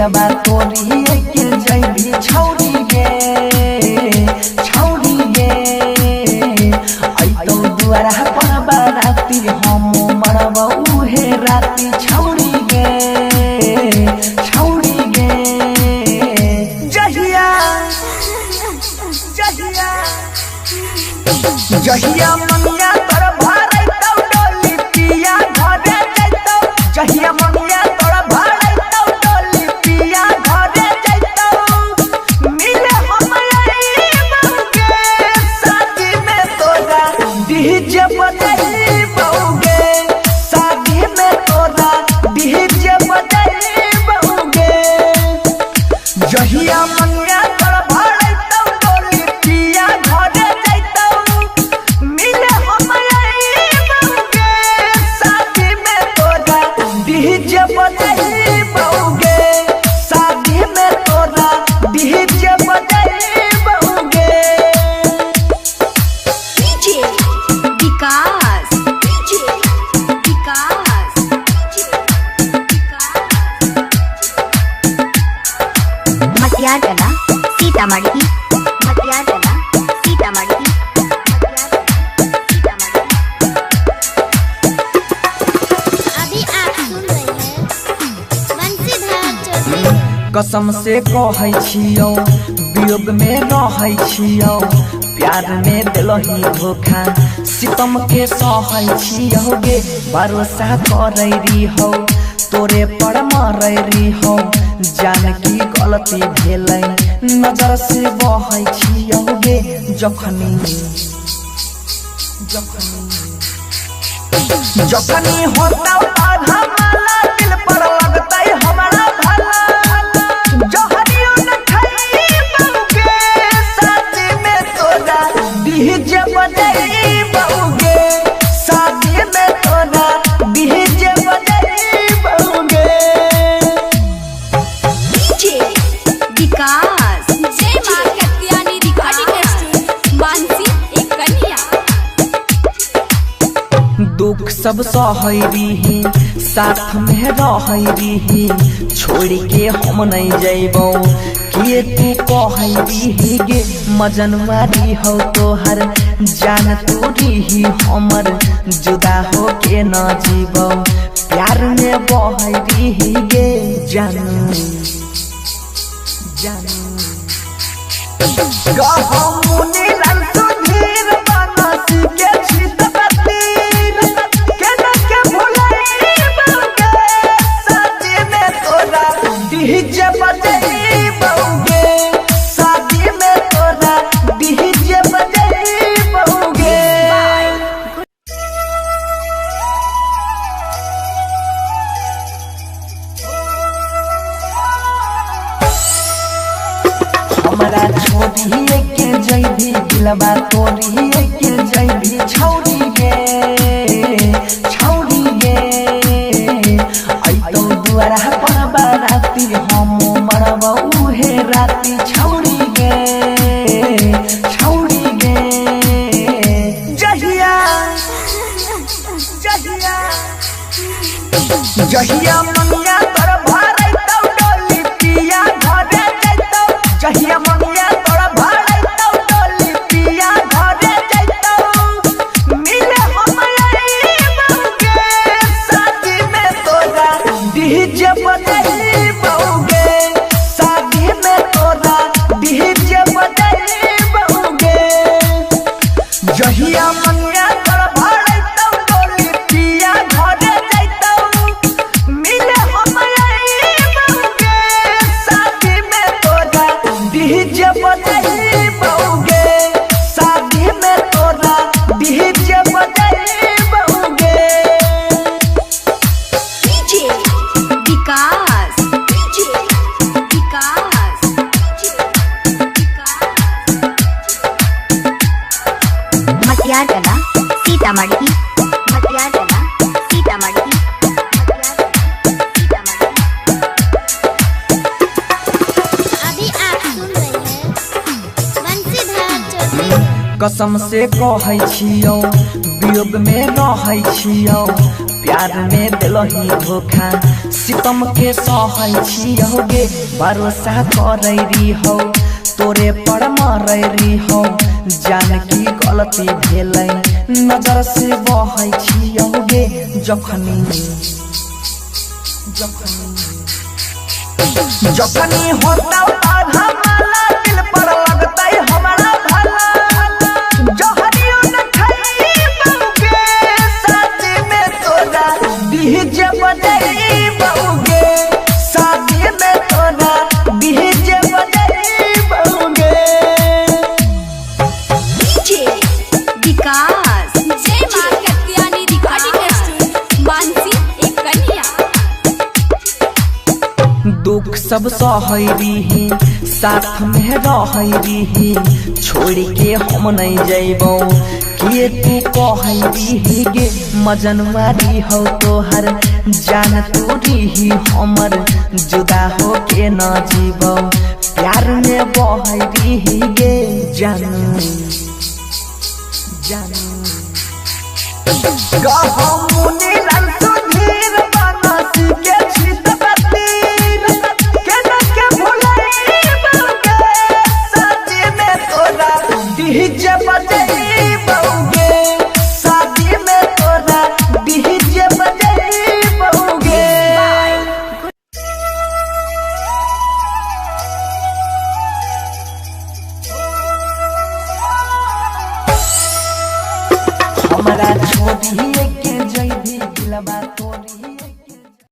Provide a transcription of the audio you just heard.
दिलवा तोरी के जैबी छौरी गे आई तो दुआरा पर बाराती हम मरब उहे राती छौरी गे जहिया मंगिया तोर भाड़े तो डोली पिया घरे जैतो जहिया मंगिया तोर भाड़े तो डोली पिया घरे जैतो मिले हम आई बउगे शादी में तोरा डीजे बजाई बउगे शादी में तोरा डीजे बजाई बउगे जहिया मंगिया तोर भाड़े तो डोली पिया घरे डीजे बजाई बउगे शादी में तोरा डीजे बजाई बउगे डीजे विकास मटियार कला सीतामढ़ी कसम से कहै छियौ वियोग में रहै छियौ प्यार में दिलही धोखा सितम के सहै छियौ गे भरोसा करै रहियौ तोरे पर मरै रहियौ जान की गलती भेलै नजर से बहै छियौ गे जखनी होता आधा माला दिल पर लगतै हमारा भला जहरियो न खाई बउगे शादी में तोरा डीजे बजाई बउगे शादी में तोरा डीजे बजाई बउगे डीजे विकास जय मां कत्यानी रिकॉर्डिंग स्टूडियो मानसी एक कन्या दुख सब सहै रही साथ में रहै रही छोड़ के हम नहीं जैबौ के तू कहै रही गे मजनवारी हो तोहर जान तोरी ही हमर जुदा हो के न जीबौ प्यार में बहै रही गे जानू गहमुनी लाल सुधीर बनसी के छित बतीर के भुलाई बउगे शादी में तोरा डीजे बजाई बउगे शादी में तोरा डीजे बजाई बउगे हमारा छोड़ी के जैबी दिलवा तोरी के जैबी छौरी गे आई तो दुआरा पर बाराती हम मरब उहे राती छौरी गे जहिया मंगिया तोर भाड़े तो डोली पिया घरे जैतो जहिया मंगिया तोर भाड़े तो डोली पिया घरे जैतो मिले हम आई बउगे शादी में तोरा डीजे बजाई बउगे शादी में तोरा डीजे बजाई बउगे जहिया मंगिया तोर भाड़े तो डोली पिया घरे जैतो मिले हम आई बउगे शादी में तोरा डीजे बजाई बउगे शादी में तोरा डीजे बजाई बउगे डीजे विकास मटियार कला सीतामढ़ी अभी आप सुन रहे हैं बंसीधर चौधरी कसम से कहै छियौ वियोग में रहै छियौ प्यार में दिलही धोखा सितम के सहै छियोगे भरोसा करैरी हो तोरे पर मरैरी हो जान की गलती भेलै नजर से बहै छियोगे जखनी जखनी होता आधा माला दिल पर लगतै हमारा भला जहरियो न खइबौगे शादी में तोरा डीजे बजैबौगे शादी में तोरा डीजे बजैबौगे डीजे विकास जय मां कत्यानी रिकॉर्डिंग स्टूडियो मानसी एक कन्या दुख सब सहरी साथ में रहरी छोड़ के हम नहीं जैबो किए तू कहरी गे मजनवारी हो तोहर जान तोरी हमर जुदा हो के न जीबो प्यार में बहरी गे जानू जानू गहमुनी